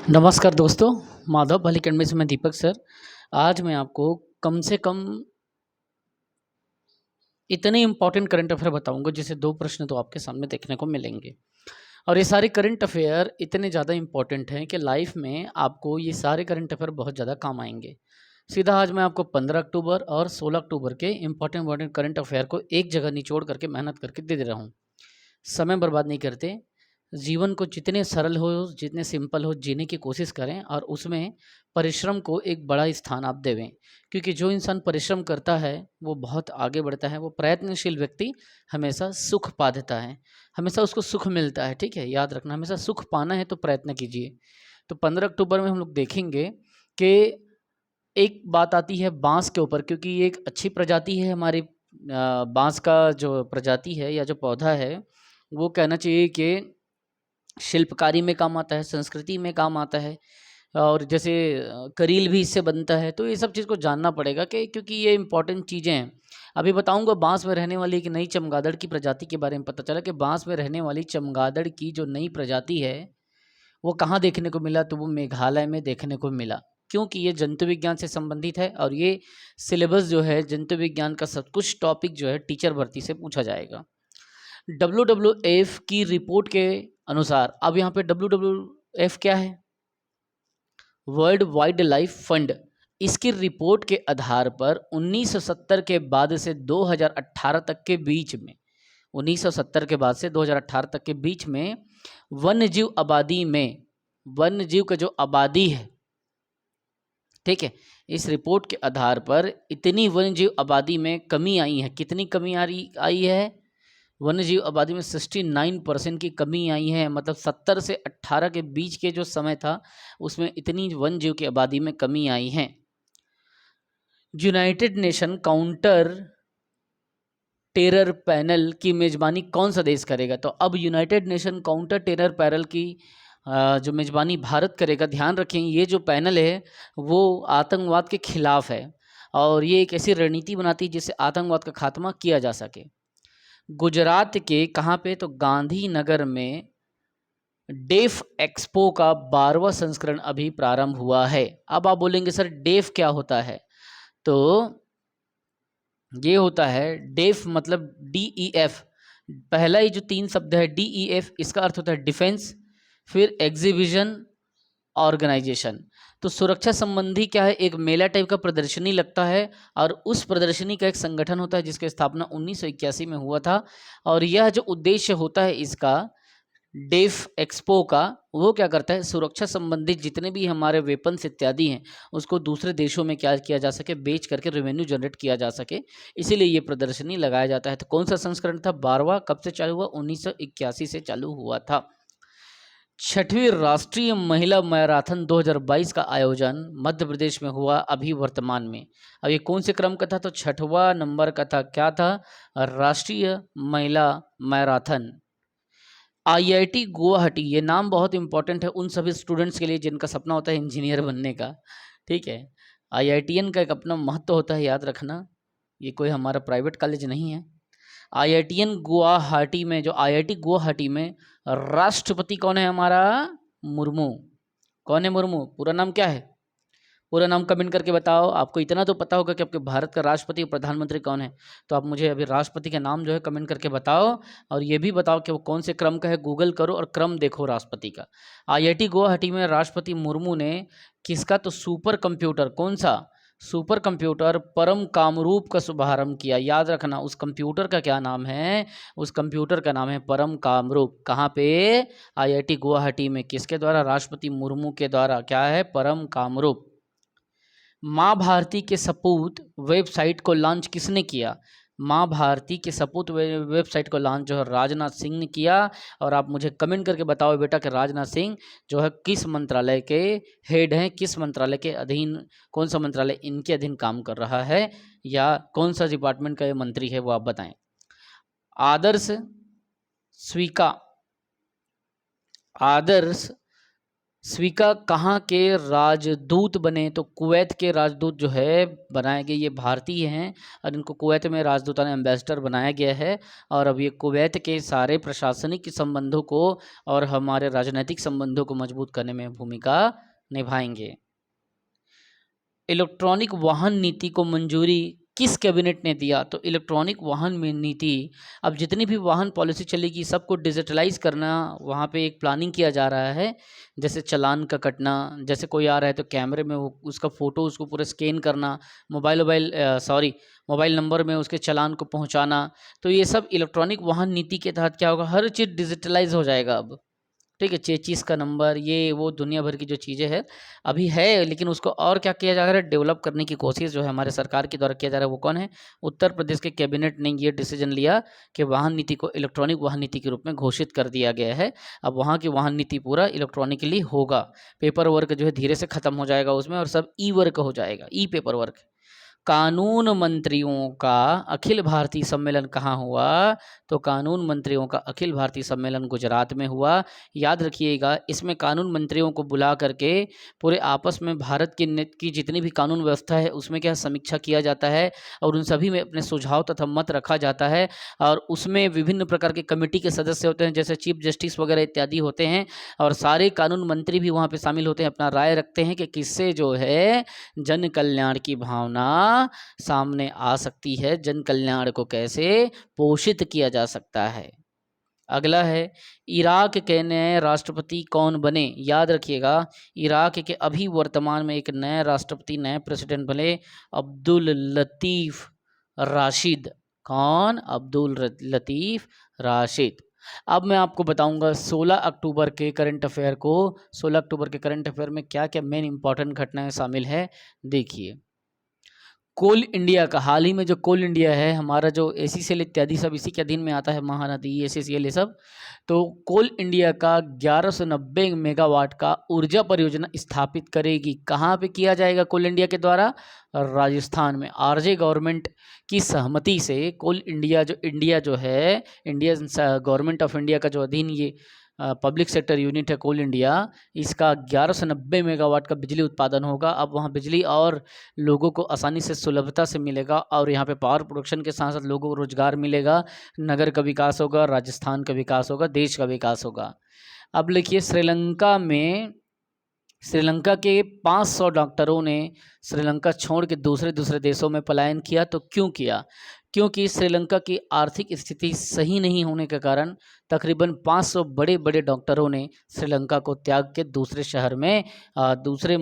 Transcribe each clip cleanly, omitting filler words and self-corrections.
नमस्कार दोस्तों, माधव भली अकेडमी से मैं दीपक सर। आज मैं आपको कम से कम इतने इम्पोर्टेंट करंट अफेयर बताऊंगा जिसे 2 प्रश्न तो आपके सामने देखने को मिलेंगे। और ये सारे करंट अफेयर इतने ज़्यादा इम्पोर्टेंट हैं कि लाइफ में आपको ये सारे करंट अफेयर बहुत ज़्यादा काम आएंगे। सीधा आज मैं आपको 15 अक्टूबर और 16 अक्टूबर के इम्पोर्टेंट करंट अफेयर को एक जगह निचोड़ करके मेहनत करके दे रहा हूँ। समय बर्बाद नहीं करते, जीवन को जितने सरल हो, जितने सिंपल हो जीने की कोशिश करें और उसमें परिश्रम को एक बड़ा स्थान आप देवें। क्योंकि जो इंसान परिश्रम करता है वो बहुत आगे बढ़ता है। वो प्रयत्नशील व्यक्ति हमेशा सुख पा देता है, हमेशा उसको सुख मिलता है। ठीक है, याद रखना, हमेशा सुख पाना है तो प्रयत्न कीजिए। तो 15 अक्टूबर में हम लोग देखेंगे कि एक बात आती है बांस के ऊपर, क्योंकि ये एक अच्छी प्रजाति है हमारी। बांस का जो प्रजाति है या जो पौधा है वो कहना चाहिए कि शिल्पकारी में काम आता है, संस्कृति में काम आता है, और जैसे करील भी इससे बनता है। तो ये सब चीज़ को जानना पड़ेगा कि क्योंकि ये इंपॉर्टेंट चीज़ें हैं। अभी बताऊंगा बांस में रहने वाली एक नई चमगादड़ की प्रजाति के बारे में। पता चला कि बांस में रहने वाली चमगादड़ की जो नई प्रजाति है वो कहाँ देखने को मिला, तो वो मेघालय में देखने को मिला। क्योंकि ये जंतु विज्ञान से संबंधित है और ये सिलेबस जो है जंतु विज्ञान का सब कुछ टॉपिक जो है टीचर भर्ती से पूछा जाएगा। WWF की रिपोर्ट के अनुसार, अब यहाँ पे WWF क्या है? World wild life fund. इसकी रिपोर्ट के आधार पर 1970 के बाद से 2018 तक के बीच में, 1970 के बाद से 2018 तक के बीच में वन्य जीव आबादी में, वन्य जीव का जो आबादी है, ठीक है, इस रिपोर्ट के आधार पर इतनी वन्य जीव आबादी में कमी आई है। कितनी कमी आई है? वन्य जीव आबादी में 69% की कमी आई है। मतलब 70 से 18 के बीच के जो समय था उसमें इतनी वन्य जीव की आबादी में कमी आई है। United nation counter terror panel की मेजबानी कौन सा देश करेगा? तो अब United nation counter terror panel की जो मेजबानी भारत करेगा। ध्यान रखें, ये जो पैनल है वो आतंकवाद के खिलाफ है और ये एक ऐसी रणनीति बनाती है जिससे आतंकवाद का खात्मा किया जा सके। गुजरात के कहाँ पे? तो गांधीनगर में डेफ एक्सपो का 12वां संस्करण अभी प्रारंभ हुआ है। अब आप बोलेंगे सर डेफ क्या होता है? तो ये होता है डेफ मतलब DEF। पहला ही जो 3 शब्द है DEF, इसका अर्थ होता है डिफेंस, फिर एग्जीबिशन, ऑर्गेनाइजेशन। तो सुरक्षा संबंधी क्या है, एक मेला टाइप का प्रदर्शनी लगता है और उस प्रदर्शनी का एक संगठन होता है जिसकी स्थापना 1981 में हुआ था। और यह जो उद्देश्य होता है इसका, डेफ एक्सपो का, वो क्या करता है, सुरक्षा संबंधित जितने भी हमारे वेपन्स इत्यादि हैं उसको दूसरे देशों में क्या किया जा सके, बेच करके रेवेन्यू जनरेट किया जा सके, इसीलिए ये प्रदर्शनी लगाया जाता है। तो कौन सा संस्करण था? 12वां। कब से चालू हुआ? 1981 से चालू हुआ था। 6वीं राष्ट्रीय महिला मैराथन 2022 का आयोजन मध्य प्रदेश में हुआ अभी वर्तमान में। अब ये कौन से क्रम का था? तो 6वां नंबर का था। क्या था? राष्ट्रीय महिला मैराथन। IIT गुवाहाटी, ये नाम बहुत इंपॉर्टेंट है उन सभी स्टूडेंट्स के लिए जिनका सपना होता है इंजीनियर बनने का। ठीक है, IITN का एक अपना महत्व होता है, याद रखना। ये कोई हमारा प्राइवेट कॉलेज नहीं है। IITN गुवाहाटी में, जो IIT गुवाहाटी में राष्ट्रपति कौन है हमारा? मुर्मू। कौन है मुर्मू? पूरा नाम क्या है? पूरा नाम कमेंट करके बताओ। आपको इतना तो पता होगा कि आपके भारत का राष्ट्रपति और प्रधानमंत्री कौन है। तो आप मुझे अभी राष्ट्रपति का नाम जो है कमेंट करके बताओ और ये भी बताओ कि वो कौन से क्रम का है। गूगल करो और क्रम देखो राष्ट्रपति का। IIT गुवाहाटी में राष्ट्रपति मुर्मू ने किसका? तो सुपर कंप्यूटर, कौन सा? सुपर कंप्यूटर परम कामरूप का शुभारंभ किया। याद रखना उस कंप्यूटर का क्या नाम है? उस कंप्यूटर का नाम है परम कामरूप। कहाँ पे? IIT गुवाहाटी में। किसके द्वारा? राष्ट्रपति मुर्मू के द्वारा। क्या है? परम कामरूप। माँ भारती के सपूत वेबसाइट को लॉन्च किसने किया? माँ भारती के सपूत वेबसाइट को लॉन्च जो है राजनाथ सिंह ने किया। और आप मुझे कमेंट करके बताओ बेटा कि राजनाथ सिंह जो है किस मंत्रालय के हेड हैं, किस मंत्रालय के अधीन, कौन सा मंत्रालय इनके अधीन काम कर रहा है या कौन सा डिपार्टमेंट का ये मंत्री है वो आप बताएं। आदर्श स्वीका, आदर्श स्वीका कहाँ के राजदूत बने? तो कुवैत के राजदूत जो है बनाए गए, ये भारतीय हैं और इनको कुवैत में राजदूताना एम्बेसडर बनाया गया है। और अब ये कुवैत के सारे प्रशासनिक संबंधों को और हमारे राजनीतिक संबंधों को मजबूत करने में भूमिका निभाएंगे। इलेक्ट्रॉनिक वाहन नीति को मंजूरी किस कैबिनेट ने दिया? तो इलेक्ट्रॉनिक वाहन में नीति, अब जितनी भी वाहन पॉलिसी चलेगी सबको डिजिटलाइज करना, वहाँ पे एक प्लानिंग किया जा रहा है। जैसे चालान का कटना, जैसे कोई आ रहा है तो कैमरे में वो उसका फ़ोटो उसको पूरा स्कैन करना, मोबाइल नंबर में उसके चालान को पहुँचाना। तो ये सब इलेक्ट्रॉनिक वाहन नीति के तहत क्या होगा, हर चीज़ डिजिटलाइज हो जाएगा अब। ठीक है, चेचिस का नंबर, ये वो दुनिया भर की जो चीज़ें हैं अभी है, लेकिन उसको और क्या किया जा रहा है, डेवलप करने की कोशिश जो है हमारे सरकार के द्वारा किया जा रहा है। वो कौन है? उत्तर प्रदेश के कैबिनेट ने ये डिसीजन लिया कि वाहन नीति को इलेक्ट्रॉनिक वाहन नीति के रूप में घोषित कर दिया गया है। अब वहाँ की वाहन नीति पूरा इलेक्ट्रॉनिकली होगा, पेपर वर्क जो है धीरे से ख़त्म हो जाएगा उसमें और सब ई वर्क हो जाएगा, ई पेपर वर्क। कानून मंत्रियों का अखिल भारतीय सम्मेलन कहाँ हुआ? तो कानून मंत्रियों का अखिल भारतीय सम्मेलन गुजरात में हुआ। याद रखिएगा, इसमें कानून मंत्रियों को बुला करके पूरे आपस में भारत की जितनी भी कानून व्यवस्था है उसमें क्या समीक्षा किया जाता है और उन सभी में अपने सुझाव तथा मत रखा जाता है। और उसमें विभिन्न प्रकार के कमेटी के सदस्य होते हैं, जैसे चीफ जस्टिस वगैरह इत्यादि होते हैं, और सारे कानून मंत्री भी वहाँ पे शामिल होते हैं, अपना राय रखते हैं कि किससे जो है जन कल्याण की भावना सामने आ सकती है, जन कल्याण को कैसे पोषित किया जा सकता है। अगला है, इराक के नए राष्ट्रपति कौन बने? याद रखिएगा, इराक के अभी वर्तमान में एक नए राष्ट्रपति, नए प्रेसिडेंट बने, अब्दुल लतीफ़ राशिद। कौन? अब्दुल लतीफ़ राशिद। अब मैं आपको बताऊंगा 16 अक्टूबर के करंट अफेयर को। 16 अक्टूबर के करंट अफेयर में क्या क्या मेन इंपॉर्टेंट घटनाएं शामिल है, देखिए। कोल इंडिया का, हाल ही में जो कोल इंडिया है हमारा, जो एसीसीएल इत्यादि सब इसी के अधीन में आता है, महानदी, एसीसीएल, ये सब। तो कोल इंडिया का 1190 मेगावाट का ऊर्जा परियोजना स्थापित करेगी। कहाँ पे किया जाएगा कोल इंडिया के द्वारा? राजस्थान में। आरजे गवर्नमेंट की सहमति से कोल इंडिया जो है, इंडिया गवर्नमेंट ऑफ इंडिया का जो अधीन ये पब्लिक सेक्टर यूनिट है कोल इंडिया, इसका 1190 मेगावाट का बिजली उत्पादन होगा। अब वहाँ बिजली और लोगों को आसानी से सुलभता से मिलेगा और यहाँ पे पावर प्रोडक्शन के साथ साथ लोगों को रोजगार मिलेगा, नगर का विकास होगा, राजस्थान का विकास होगा, देश का विकास होगा। अब लिखिए, श्रीलंका के 500 डॉक्टरों ने श्रीलंका छोड़ के दूसरे देशों में पलायन किया। तो क्यों किया? क्योंकि श्रीलंका की आर्थिक स्थिति सही नहीं होने के कारण तकरीबन 500 बड़े बड़े डॉक्टरों ने श्रीलंका को त्याग के दूसरे शहर में, राष्ट्र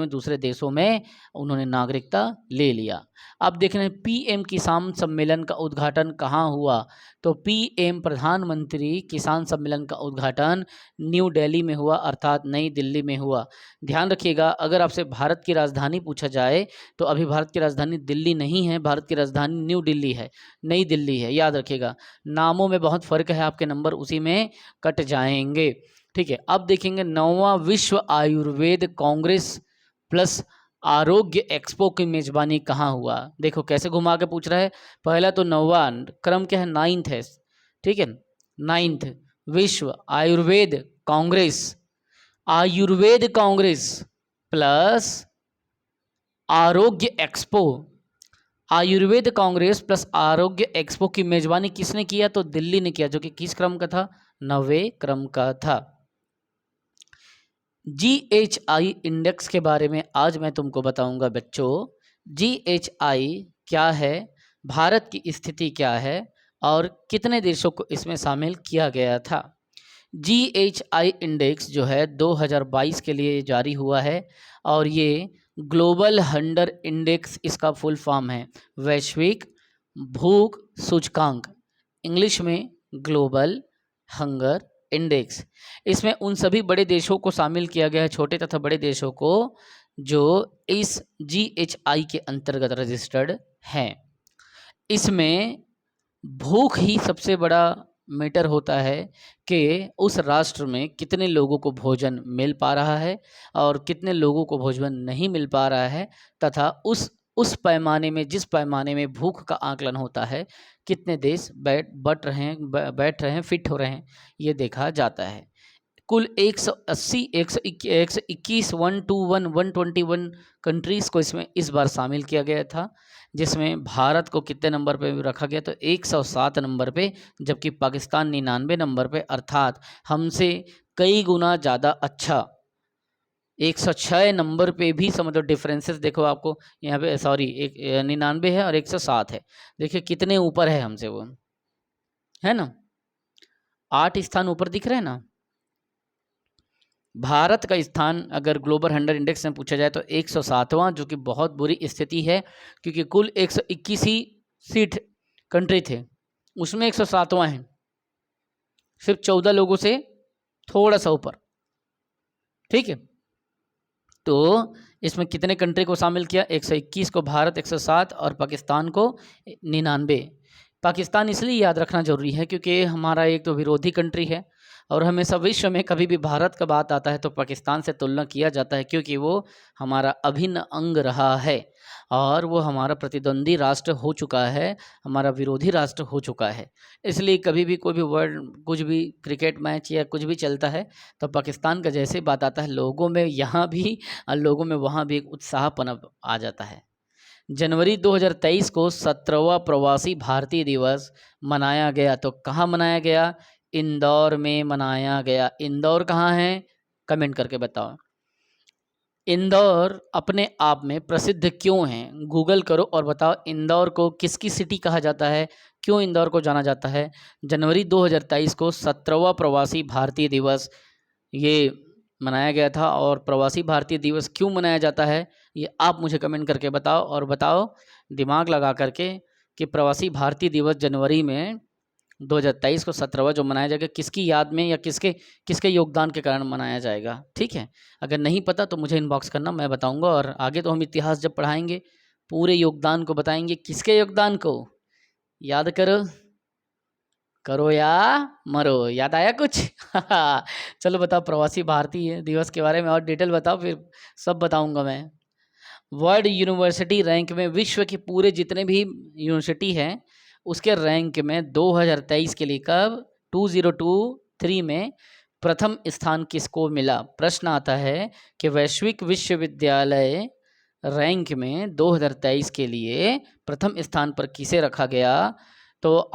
में, दूसरे देशों में उन्होंने नागरिकता ले लिया। अब देख रहे हैं पीएम किसान सम्मेलन का उद्घाटन कहाँ हुआ? तो पीएम प्रधानमंत्री किसान सम्मेलन का उद्घाटन न्यू दिल्ली में हुआ, अर्थात नई दिल्ली में हुआ। ध्यान रखिएगा, अगर आपसे भारत की राजधानी पूछा जाए तो अभी भारत की राजधानी दिल्ली नहीं है, भारत की राजधानी न्यू दिल्ली है, नई दिल्ली है। याद रखिएगा, नामों में बहुत फर्क है, आपके नंबर उसी में कट जाएंगे। ठीक है, अब देखेंगे 9वां विश्व आयुर्वेद कांग्रेस प्लस आरोग्य एक्सपो की मेजबानी कहाँ हुआ? देखो कैसे घुमा के पूछ रहा है। पहला तो 9वां क्रम क्या है, 9th है, ठीक है, 9th विश्व आयुर्वेद कांग्रेस प्लस आरोग्य एक्सपो। आयुर्वेद कांग्रेस प्लस आरोग्य एक्सपो की मेजबानी किसने किया? तो दिल्ली ने किया, जो कि किस क्रम का था? 9वें क्रम का था। GHI इंडेक्स के बारे में आज मैं तुमको बताऊंगा बच्चों। GHI क्या है, भारत की स्थिति क्या है और कितने देशों को इसमें शामिल किया गया था। GHI इंडेक्स जो है 2022 के लिए जारी हुआ है और ये ग्लोबल हंगर इंडेक्स इसका फुल फॉर्म है, वैश्विक भूख सूचकांक, इंग्लिश में ग्लोबल हंगर इंडेक्स। इसमें उन सभी बड़े देशों को शामिल किया गया है, छोटे तथा बड़े देशों को, जो इस GHI के अंतर्गत रजिस्टर्ड हैं। इसमें भूख ही सबसे बड़ा मैटर होता है कि उस राष्ट्र में कितने लोगों को भोजन मिल पा रहा है और कितने लोगों को भोजन नहीं मिल पा रहा है, तथा उस पैमाने में, जिस पैमाने में भूख का आकलन होता है, कितने देश बैठ रहे हैं, फिट हो रहे हैं, ये देखा जाता है। कुल 180 121 121 121 कंट्रीज़ को इसमें इस बार शामिल किया गया था, जिसमें भारत को कितने नंबर पे रखा गया, तो 107 नंबर पे, जबकि पाकिस्तान 99 नंबर पे, अर्थात हमसे कई गुना ज़्यादा अच्छा। 106 नंबर पे भी समझो डिफरेंसेस देखो आपको यहाँ पे, सॉरी 99 है और 107 है, देखिए कितने ऊपर है हमसे वो, है ना, 8 स्थान ऊपर दिख रहे हैं ना। भारत का स्थान अगर ग्लोबल 100 इंडेक्स में पूछा जाए तो 107वां, जो कि बहुत बुरी स्थिति है, क्योंकि कुल 121 ही सीट कंट्री थे, उसमें 107वां है, सिर्फ 14 लोगों से थोड़ा सा ऊपर। ठीक है, तो इसमें कितने कंट्री को शामिल किया, 121 को भारत, 107 और पाकिस्तान को 99। पाकिस्तान इसलिए याद रखना जरूरी है क्योंकि हमारा एक तो विरोधी कंट्री है, और हमेशा विश्व में कभी भी भारत का बात आता है तो पाकिस्तान से तुलना किया जाता है, क्योंकि वो हमारा अभिन्न अंग रहा है और वो हमारा प्रतिद्वंदी राष्ट्र हो चुका है, हमारा विरोधी राष्ट्र हो चुका है। इसलिए कभी भी कोई भी वर्ल्ड, कुछ भी क्रिकेट मैच या कुछ भी चलता है तो पाकिस्तान का जैसे बात आता है, लोगों में यहाँ भी और लोगों में वहाँ भी एक उत्साह पनप आ जाता है। जनवरी 2023 को 17वां प्रवासी भारतीय दिवस मनाया गया, तो कहाँ मनाया गया, इंदौर में मनाया गया। इंदौर कहाँ है, कमेंट करके बताओ। इंदौर अपने आप में प्रसिद्ध क्यों है, गूगल करो और बताओ इंदौर को किसकी सिटी कहा जाता है, क्यों इंदौर को जाना जाता है। जनवरी 2023 को 17वां प्रवासी भारतीय दिवस ये मनाया गया था, और प्रवासी भारतीय दिवस क्यों मनाया जाता है ये आप मुझे कमेंट करके बताओ, और बताओ दिमाग लगा करके कि प्रवासी भारतीय दिवस जनवरी में 2023 को 17वां जो मनाया जाएगा, किसकी याद में या किसके किसके योगदान के कारण मनाया जाएगा। ठीक है, अगर नहीं पता तो मुझे इनबॉक्स करना, मैं बताऊंगा, और आगे तो हम इतिहास जब पढ़ाएंगे पूरे योगदान को बताएंगे, किसके योगदान को याद करो, करो या मरो, याद आया कुछ। चलो बताओ प्रवासी भारतीय दिवस के बारे में और डिटेल बताओ, फिर सब बताऊंगा मैं। वर्ल्ड यूनिवर्सिटी रैंक में विश्व के पूरे जितने भी यूनिवर्सिटी हैं उसके रैंक में 2023 के लिए कब 2023 में प्रथम स्थान किसको मिला। प्रश्न आता है कि वैश्विक विश्वविद्यालय रैंक में 2023 के लिए प्रथम स्थान पर किसे रखा गया, तो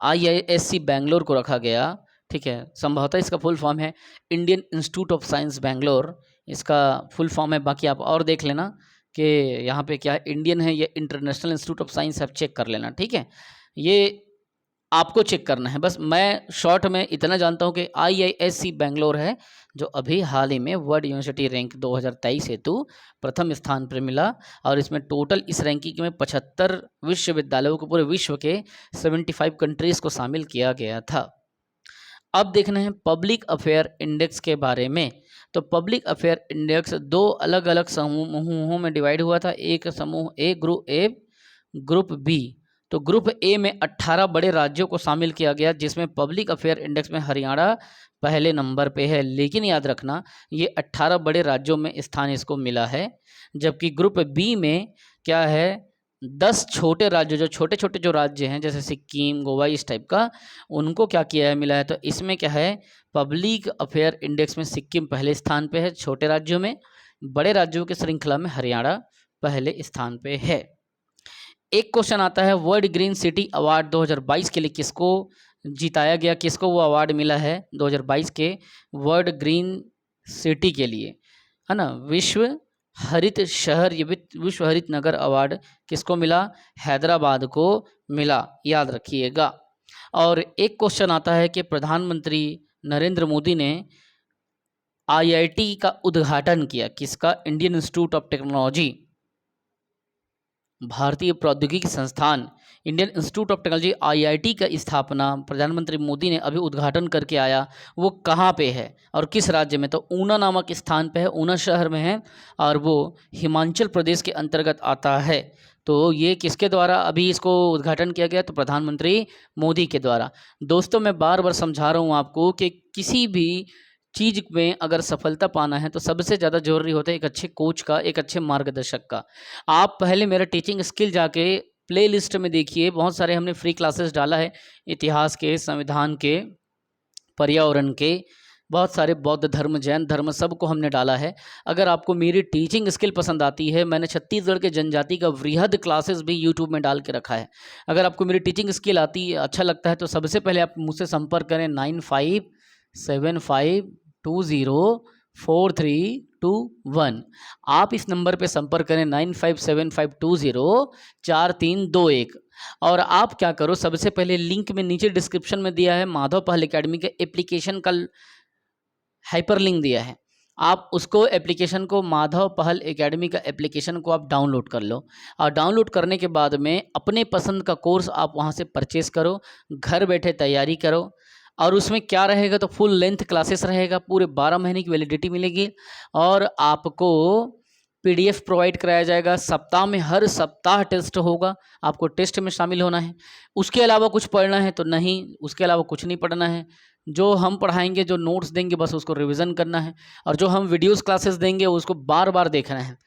IISc बेंगलोर को रखा गया। ठीक है, संभवतः इसका फुल फॉर्म है Indian institute of science Bangalore, इसका फुल फॉर्म है, बाकी आप और देख लेना कि यहाँ पे क्या है, इंडियन है या इंटरनेशनल इंस्टीट्यूट ऑफ साइंस, आप चेक कर लेना। ठीक है, ये आपको चेक करना है, बस मैं शॉर्ट में इतना जानता हूँ कि IISc बेंगलोर है जो अभी हाल ही में वर्ल्ड यूनिवर्सिटी रैंक 2023 हेतु प्रथम स्थान पर मिला, और इसमें टोटल इस रैंकिंग में 75 विश्वविद्यालयों को पूरे विश्व के 75 कंट्रीज़ को शामिल किया गया था। अब देखना है पब्लिक अफेयर इंडेक्स के बारे में। तो पब्लिक अफेयर इंडेक्स दो अलग अलग समूहों में डिवाइड हुआ था, एक समूह ए, ग्रुप ए, ग्रुप बी। तो ग्रुप ए में 18 बड़े राज्यों को शामिल किया गया, जिसमें पब्लिक अफेयर इंडेक्स में हरियाणा पहले नंबर पे है, लेकिन याद रखना ये 18 बड़े राज्यों में स्थान इसको मिला है। जबकि ग्रुप बी में क्या है, 10 छोटे राज्य, जो छोटे छोटे जो राज्य हैं जैसे सिक्किम, गोवा, इस टाइप का, उनको क्या किया है, मिला है। तो इसमें क्या है, पब्लिक अफेयर इंडेक्स में सिक्किम पहले स्थान पे है छोटे राज्यों में, बड़े राज्यों की श्रृंखला में हरियाणा पहले स्थान पे है। एक क्वेश्चन आता है, वर्ल्ड ग्रीन सिटी अवार्ड 2022 के लिए किसको जिताया गया, किसको वो अवार्ड मिला है 2022 के वर्ल्ड ग्रीन सिटी के लिए, है ना, विश्व हरित शहर, ये विश्व हरित नगर अवार्ड किसको मिला, हैदराबाद को मिला, याद रखिएगा। और एक क्वेश्चन आता है कि प्रधानमंत्री नरेंद्र मोदी ने IIT का उद्घाटन किया, किसका, इंडियन इंस्टीट्यूट ऑफ टेक्नोलॉजी, भारतीय प्रौद्योगिकी संस्थान, Indian institute of technology IIT का स्थापना प्रधानमंत्री मोदी ने अभी उद्घाटन करके आया, वो कहाँ पे है और किस राज्य में, तो ऊना नामक स्थान पे है, ऊना शहर में है, और वो हिमाचल प्रदेश के अंतर्गत आता है। तो ये किसके द्वारा अभी इसको उद्घाटन किया गया, तो प्रधानमंत्री मोदी के द्वारा। दोस्तों मैं बार बार समझा रहा हूँ आपको कि किसी भी चीज़ में अगर सफलता पाना है तो सबसे ज़्यादा जरूरी होता है एक अच्छे कोच का, एक अच्छे मार्गदर्शक का। आप पहले मेरा टीचिंग स्किल जाके प्ले लिस्ट में देखिए, बहुत सारे हमने फ्री क्लासेस डाला है, इतिहास के, संविधान के, पर्यावरण के, बहुत सारे बौद्ध धर्म, जैन धर्म, सबको हमने डाला है। अगर आपको मेरी टीचिंग स्किल पसंद आती है, मैंने छत्तीसगढ़ के जनजाति का वृहद क्लासेस भी यूट्यूब में डाल के रखा है। अगर आपको मेरी टीचिंग स्किल आती है, अच्छा लगता है, तो सबसे पहले आप मुझसे संपर्क करें 9575204321। आप इस नंबर पे संपर्क करें 9575204321। और आप क्या करो, सबसे पहले लिंक में नीचे डिस्क्रिप्शन में दिया है माधव पहल एकेडमी के एप्लीकेशन का हाइपर लिंक दिया है। आप उसको एप्लीकेशन को, माधव पहल एकेडमी का एप्लीकेशन को आप डाउनलोड कर लो, और डाउनलोड करने के बाद में अपने पसंद का कोर्स आप वहाँ से परचेस करो, घर बैठे तैयारी करो। और उसमें क्या रहेगा, तो फुल लेंथ क्लासेस रहेगा, पूरे 12 महीने की वैलिडिटी मिलेगी, और आपको PDF प्रोवाइड कराया जाएगा। सप्ताह में, हर सप्ताह टेस्ट होगा, आपको टेस्ट में शामिल होना है। उसके अलावा कुछ पढ़ना है तो नहीं, उसके अलावा कुछ नहीं पढ़ना है। जो हम पढ़ाएंगे, जो नोट्स देंगे, बस उसको रिवीजन करना है, और जो हम वीडियोस क्लासेस देंगे उसको बार बार देखना है।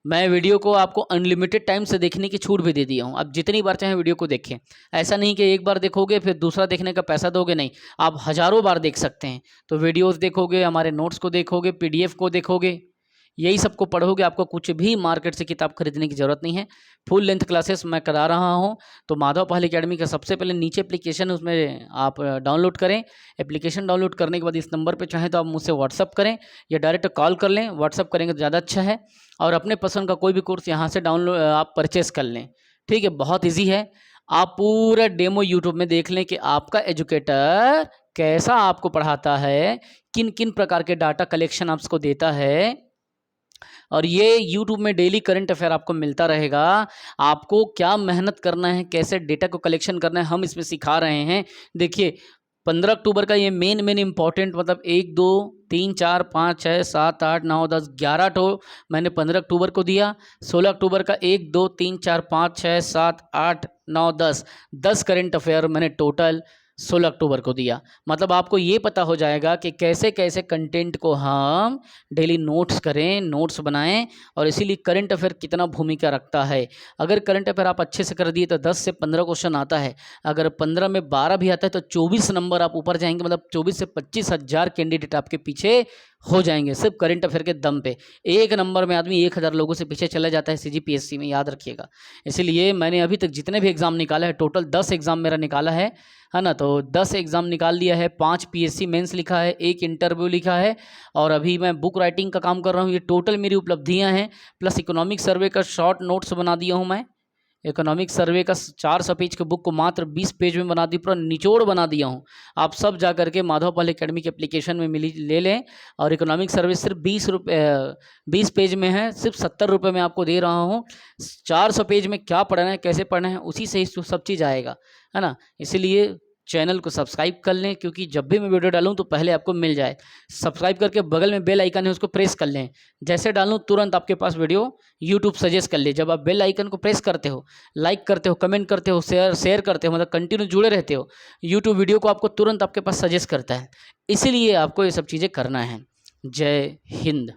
मैं वीडियो को आपको अनलिमिटेड टाइम से देखने की छूट भी दे दिया हूँ, आप जितनी बार चाहें वीडियो को देखें। ऐसा नहीं कि एक बार देखोगे फिर दूसरा देखने का पैसा दोगे, नहीं, आप हज़ारों बार देख सकते हैं। तो वीडियोस देखोगे, हमारे नोट्स को देखोगे, PDF को देखोगे, यही सबको पढ़ोगे, आपको कुछ भी मार्केट से किताब खरीदने की ज़रूरत नहीं है। फुल लेंथ क्लासेस मैं करा रहा हूँ। तो माधव पहल एकेडमी का सबसे पहले नीचे एप्लीकेशन, उसमें आप डाउनलोड करें। एप्लीकेशन डाउनलोड करने के बाद इस नंबर पे चाहें तो आप मुझसे व्हाट्सअप करें या डायरेक्ट कॉल कर लें। व्हाट्सअप करेंगे तो ज़्यादा अच्छा है। और अपने पसंद का कोई भी कोर्स यहाँ से डाउनलोड आप परचेस कर लें, ठीक है, बहुत ईजी है। आप पूरा डेमो यूट्यूब में देख लें कि आपका एजुकेटर कैसा आपको पढ़ाता है, किन किन प्रकार के डाटा कलेक्शन आपको देता है। और ये YouTube में डेली करंट अफेयर आपको मिलता रहेगा। आपको क्या मेहनत करना है, कैसे डेटा को कलेक्शन करना है, हम इसमें सिखा रहे हैं। देखिए 15 अक्टूबर का ये मेन इंपॉर्टेंट, मतलब 1 2 3 4 5 6 7 8 9 10 11 टो मैंने 15 अक्टूबर को दिया। 16 अक्टूबर का 1 2 3 4 5 6 7 8 9 10 करंट अफेयर मैंने टोटल 16 अक्टूबर को दिया। मतलब आपको ये पता हो जाएगा कि कैसे कैसे कंटेंट को हम डेली नोट्स करें, नोट्स बनाएं, और इसीलिए करंट अफेयर कितना भूमिका रखता है। अगर करंट अफेयर आप अच्छे से कर दिए तो 10 से 15 क्वेश्चन आता है। अगर 15 में 12 भी आता है तो 24 नंबर आप ऊपर जाएंगे, मतलब 24 से 25 हज़ार कैंडिडेट आपके पीछे हो जाएंगे सिर्फ करंट अफेयर के दम पे। एक नंबर में आदमी 1000 लोगों से पीछे चला जाता है CGPSC में, याद रखिएगा। इसीलिए मैंने अभी तक जितने भी एग्ज़ाम निकाला है, टोटल 10 एग्ज़ाम मेरा निकाला है ना। तो 10 एग्ज़ाम निकाल लिया है, 5 PSC मेंस लिखा है, 1 इंटरव्यू लिखा है, और अभी मैं बुक राइटिंग का काम कर रहा हूँ। ये टोटल मेरी उपलब्धियाँ हैं। प्लस इकोनॉमिक सर्वे का शॉर्ट नोट्स बना दिया हूँ मैं। इकोनॉमिक सर्वे का 400 पेज के बुक को मात्र 20 पेज में बना दी, पूरा निचोड़ बना दिया हूँ। आप सब जा करके माधव पहल एकेडमी के एप्लीकेशन में ले लें। और इकोनॉमिक सर्वे सिर्फ 20 पेज में है, सिर्फ 70 रुपये में आपको दे रहा हूँ। 400 पेज में क्या पढ़ना है, कैसे पढ़ना है, उसी से ही सब चीज़ आएगा, है ना। इसीलिए चैनल को सब्सक्राइब कर लें, क्योंकि जब भी मैं वीडियो डालूं तो पहले आपको मिल जाए। सब्सक्राइब करके बगल में बेल आइकन है, उसको प्रेस कर लें। जैसे डालूं तुरंत आपके पास वीडियो यूट्यूब सजेस्ट कर ले। जब आप बेल आइकन को प्रेस करते हो, लाइक करते हो, कमेंट करते हो, शेयर करते हो, मतलब कंटिन्यू जुड़े रहते हो, यूट्यूब वीडियो को आपको तुरंत आपके पास सजेस्ट करता है। इसीलिए आपको ये सब चीज़ें करना है। जय हिंद।